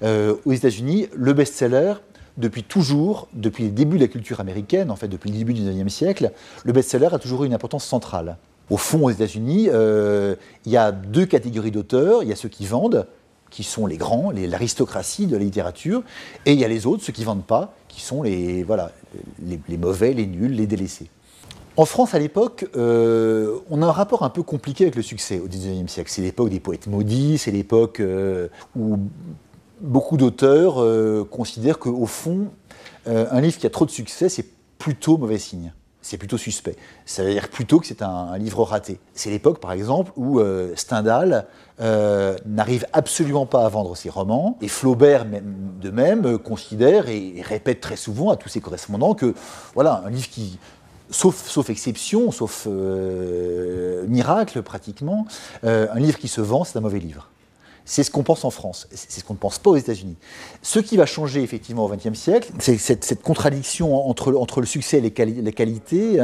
Aux États-Unis, le best-seller, depuis toujours, depuis les débuts de la culture américaine, en fait depuis le début du XIXe siècle, le best-seller a toujours eu une importance centrale. Au fond, aux États-Unis, il y a deux catégories d'auteurs. Il y a ceux qui vendent, qui sont les grands, l'aristocratie de la littérature, et il y a les autres, ceux qui ne vendent pas, qui sont les mauvais, les nuls, les délaissés. En France, à l'époque, on a un rapport un peu compliqué avec le succès au XIXe siècle. C'est l'époque des poètes maudits, c'est l'époque où beaucoup d'auteurs considèrent qu'au fond, un livre qui a trop de succès, c'est plutôt mauvais signe. C'est plutôt suspect. Ça veut dire plutôt que c'est un livre raté. C'est l'époque, par exemple, où Stendhal n'arrive absolument pas à vendre ses romans, et Flaubert de même considère et répète très souvent à tous ses correspondants que voilà, un livre qui, sauf exception, sauf miracle pratiquement, un livre qui se vend, c'est un mauvais livre. C'est ce qu'on pense en France, c'est ce qu'on ne pense pas aux États-Unis. Ce qui va changer effectivement au XXe siècle, c'est cette contradiction entre le succès et la qualité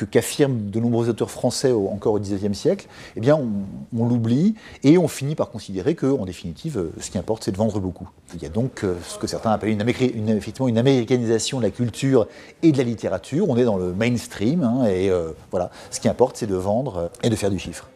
qu'affirment de nombreux auteurs français encore au XIXe siècle. Eh bien, on l'oublie et on finit par considérer qu'en définitive, ce qui importe, c'est de vendre beaucoup. Il y a donc ce que certains appellent effectivement une américanisation de la culture et de la littérature. On est dans le mainstream et voilà, ce qui importe, c'est de vendre et de faire du chiffre.